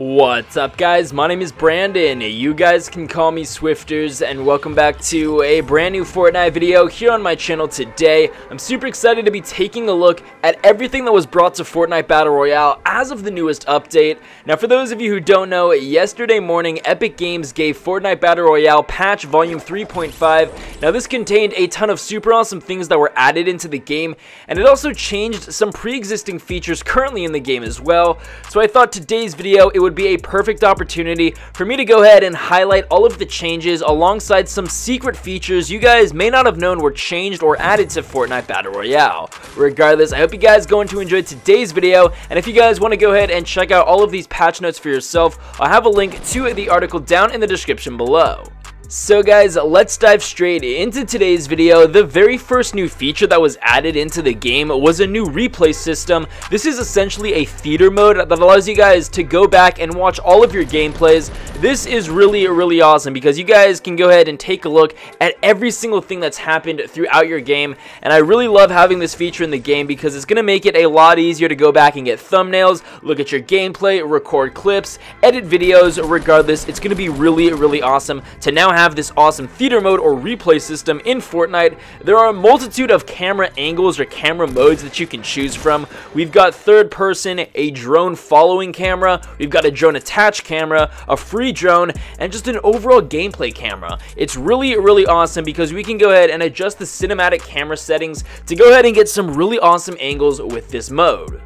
What's up guys, my name is Brandon, you guys can call me Swifterrs, and welcome back to a brand new Fortnite video here on my channel today. I'm super excited to be taking a look at everything that was brought to Fortnite Battle Royale as of the newest update. Now for those of you who don't know, yesterday morning Epic Games gave Fortnite Battle Royale patch volume 3.5. Now this contained a ton of super awesome things that were added into the game, and it also changed some pre-existing features currently in the game as well. So I thought today's video it would be a perfect opportunity for me to go ahead and highlight all of the changes alongside some secret features you guys may not have known were changed or added to Fortnite Battle Royale. Regardless, I hope you guys going to enjoy today's video, and if you guys want to go ahead and check out all of these patch notes for yourself, I'll have a link to the article down in the description below. So guys, let's dive straight into today's video. The very first new feature that was added into the game was a new replay system. This is essentially a theater mode that allows you guys to go back and watch all of your gameplays. This is really awesome because you guys can go ahead and take a look at every single thing that's happened throughout your game, and I really love having this feature in the game because it's going to make it a lot easier to go back and get thumbnails, look at your gameplay, record clips, edit videos. Regardless, it's going to be really awesome to now have this awesome theater mode or replay system in Fortnite. There are a multitude of camera angles or camera modes that you can choose from. We've got third person, a drone following camera, we've got a drone attached camera, a free drone, and just an overall gameplay camera. It's really awesome because we can go ahead and adjust the cinematic camera settings to go ahead and get some really awesome angles with this mode.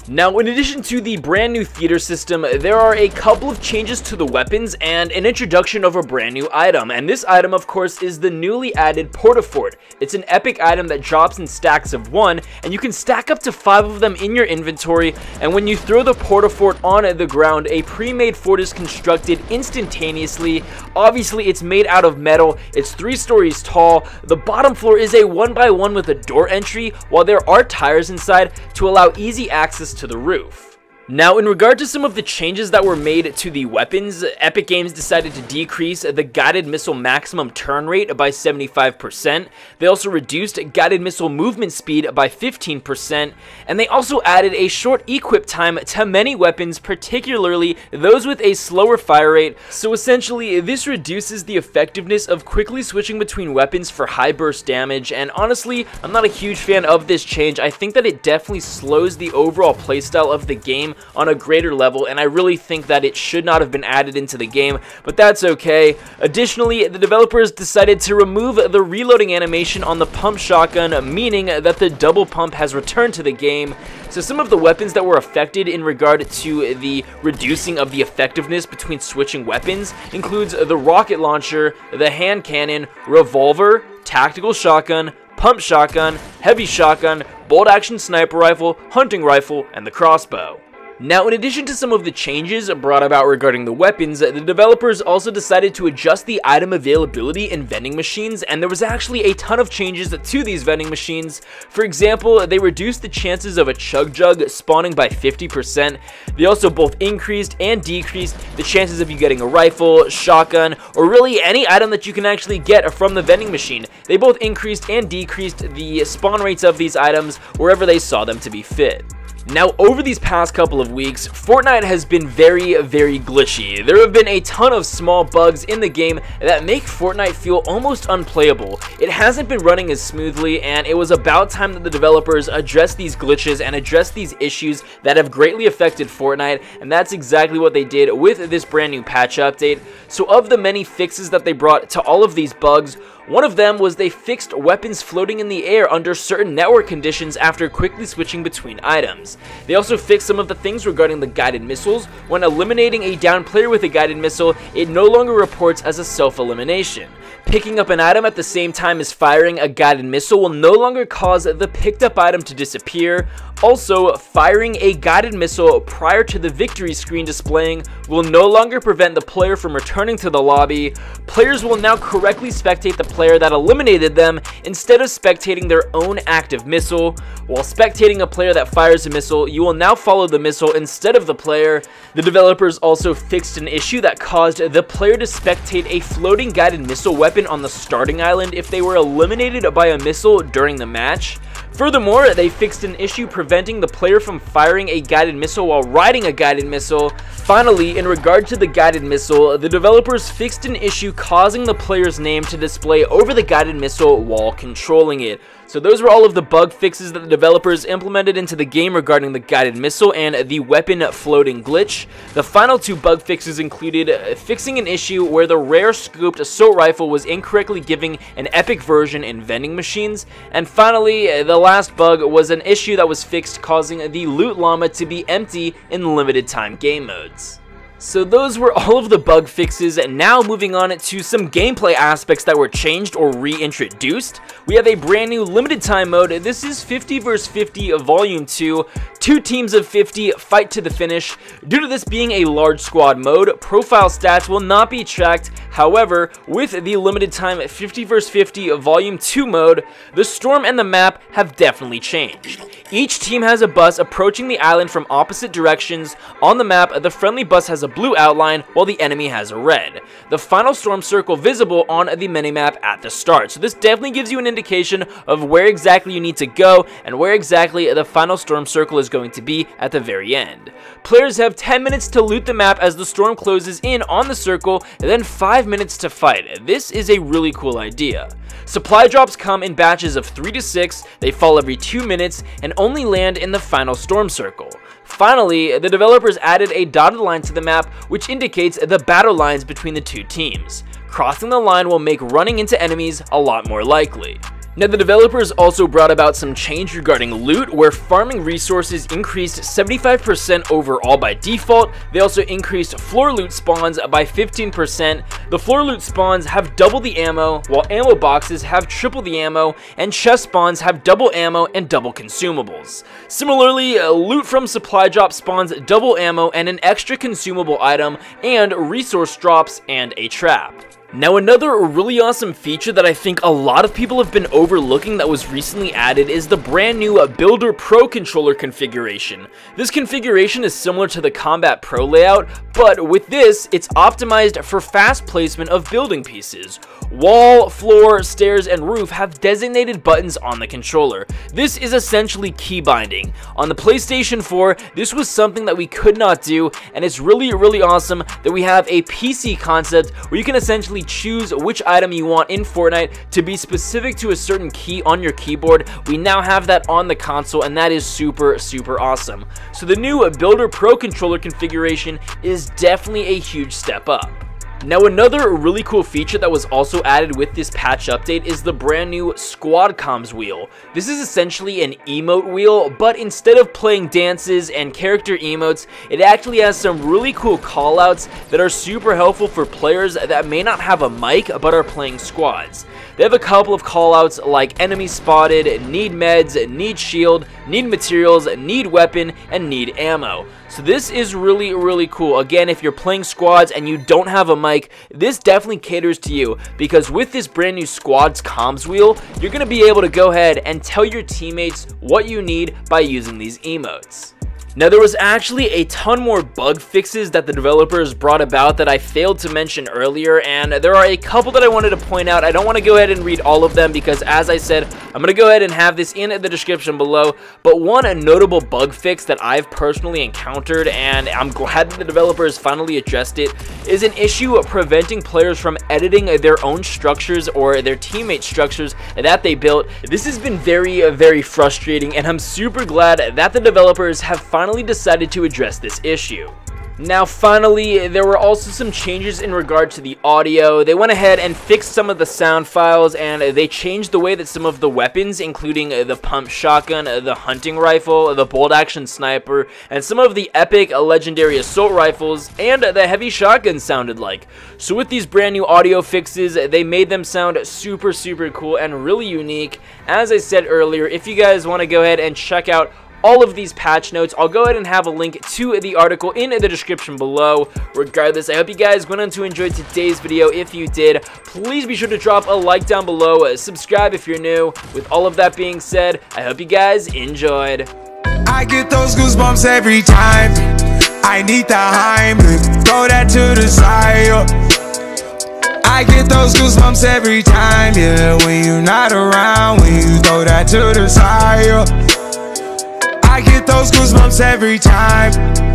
Now, in addition to the brand new theater system, there are a couple of changes to the weapons and an introduction of a brand new item, and this item of course is the newly added Portafort. It's an epic item that drops in stacks of 1, and you can stack up to 5 of them in your inventory, and when you throw the Portafort on the ground, a pre-made fort is constructed instantaneously. Obviously it's made out of metal, it's 3 stories tall, the bottom floor is a 1x1 with a door entry, while there are tires inside to allow easy access to the roof. Now, in regard to some of the changes that were made to the weapons, Epic Games decided to decrease the guided missile maximum turn rate by 75%. They also reduced guided missile movement speed by 15%, and they also added a short equip time to many weapons, particularly those with a slower fire rate. So essentially, this reduces the effectiveness of quickly switching between weapons for high burst damage, and honestly, I'm not a huge fan of this change. I think that it definitely slows the overall playstyle of the game on a greater level, and I really think that it should not have been added into the game, but that's okay. Additionally, the developers decided to remove the reloading animation on the pump shotgun, meaning that the double pump has returned to the game. So some of the weapons that were affected in regard to the reducing of the effectiveness between switching weapons includes the rocket launcher, the hand cannon, revolver, tactical shotgun, pump shotgun, heavy shotgun, bolt action sniper rifle, hunting rifle, and the crossbow. Now, in addition to some of the changes brought about regarding the weapons, the developers also decided to adjust the item availability in vending machines, and there was actually a ton of changes to these vending machines. For example, they reduced the chances of a chug jug spawning by 50%. They also both increased and decreased the chances of you getting a rifle, shotgun, or really any item that you can actually get from the vending machine. They both increased and decreased the spawn rates of these items wherever they saw them to be fit. Now, over these past couple of weeks, Fortnite has been very glitchy. There have been a ton of small bugs in the game that make Fortnite feel almost unplayable. It hasn't been running as smoothly, and it was about time that the developers address these glitches and address these issues that have greatly affected Fortnite, and that's exactly what they did with this brand new patch update. So of the many fixes that they brought to all of these bugs, one of them was they fixed weapons floating in the air under certain network conditions after quickly switching between items. They also fixed some of the things regarding the guided missiles. When eliminating a down player with a guided missile, it no longer reports as a self-elimination. Picking up an item at the same time as firing a guided missile will no longer cause the picked up item to disappear. Also, firing a guided missile prior to the victory screen displaying will no longer prevent the player from returning to the lobby. Players will now correctly spectate the player that eliminated them instead of spectating their own active missile. While spectating a player that fires a missile, you will now follow the missile instead of the player. The developers also fixed an issue that caused the player to spectate a floating guided missile weapon on the starting island if they were eliminated by a missile during the match. Furthermore, they fixed an issue preventing the player from firing a guided missile while riding a guided missile. Finally, in regard to the guided missile, the developers fixed an issue causing the player's name to display over the guided missile while controlling it. So those were all of the bug fixes that the developers implemented into the game regarding the guided missile and the weapon floating glitch. The final 2 bug fixes included fixing an issue where the rare scoped assault rifle was incorrectly giving an epic version in vending machines. And finally, the last bug was an issue that was fixed causing the loot llama to be empty in limited time game modes. So those were all of the bug fixes, and now moving on to some gameplay aspects that were changed or reintroduced. We have a brand new limited time mode. This is 50 vs 50 Volume 2. 2 teams of 50 fight to the finish. Due to this being a large squad mode, profile stats will not be tracked. However, with the limited time 50 vs 50 Volume 2 mode, the storm and the map have definitely changed. Each team has a bus approaching the island from opposite directions. On the map, the friendly bus has a blue outline while the enemy has a red. The final storm circle visible on the minimap at the start. So this definitely gives you an indication of where exactly you need to go and where exactly the final storm circle is going to be at the very end. Players have 10 minutes to loot the map as the storm closes in on the circle, and then 5 minutes to fight. This is a really cool idea. Supply drops come in batches of 3 to 6, they fall every 2 minutes, and only land in the final storm circle. Finally, the developers added a dotted line to the map which indicates the battle lines between the 2 teams. Crossing the line will make running into enemies a lot more likely. Now, the developers also brought about some change regarding loot, where farming resources increased 75% overall by default. They also increased floor loot spawns by 15%. The floor loot spawns have double the ammo, while ammo boxes have triple the ammo, and chest spawns have double ammo and double consumables. Similarly, loot from supply drop spawns double ammo and an extra consumable item, and resource drops and a trap. Now, another really awesome feature that I think a lot of people have been overlooking that was recently added is the brand new Builder Pro controller configuration. This configuration is similar to the Combat Pro layout, but with this, it's optimized for fast placement of building pieces. Wall, floor, stairs, and roof have designated buttons on the controller. This is essentially key binding. On the PlayStation 4, this was something that we could not do, and it's really awesome that we have a PC concept where you can essentially choose which item you want in Fortnite to be specific to a certain key on your keyboard. We now have that on the console, and that is super awesome. So the new Builder Pro controller configuration is definitely a huge step up. Now, another really cool feature that was also added with this patch update is the brand new squad comms wheel. This is essentially an emote wheel, but instead of playing dances and character emotes, it actually has some really cool callouts that are super helpful for players that may not have a mic but are playing squads. They have a couple of callouts like enemy spotted, need meds, need shield, need materials, need weapon, and need ammo. So this is really cool. Again, if you're playing squads and you don't have a mic, this definitely caters to you, because with this brand new squads comms wheel, you're going to be able to go ahead and tell your teammates what you need by using these emotes. Now, there was actually a ton more bug fixes that the developers brought about that I failed to mention earlier, and there are a couple that I wanted to point out. I don't want to go ahead and read all of them because, as I said, I'm going to go ahead and have this in the description below. But one notable bug fix that I've personally encountered, and I'm glad that the developers finally addressed it, is an issue of preventing players from editing their own structures or their teammate structures that they built. This has been very frustrating, and I'm super glad that the developers have finally decided to address this issue. Now, finally, there were also some changes in regard to the audio. They went ahead and fixed some of the sound files, and they changed the way that some of the weapons, including the pump shotgun, the hunting rifle, the bolt action sniper, and some of the epic legendary assault rifles, and the heavy shotgun sounded like. So with these brand new audio fixes, they made them sound super cool and really unique. As I said earlier, if you guys want to go ahead and check out all of these patch notes, I'll go ahead and have a link to the article in the description below. Regardless, I hope you guys went on to enjoy today's video. If you did, please be sure to drop a like down below, subscribe if you're new. With all of that being said, I hope you guys enjoyed. I get those goosebumps every time. I need the Heimlich, throw that to the side. I I get those goosebumps every time, yeah. When you're not around, when you throw that to the side, yeah. I get those goosebumps every time.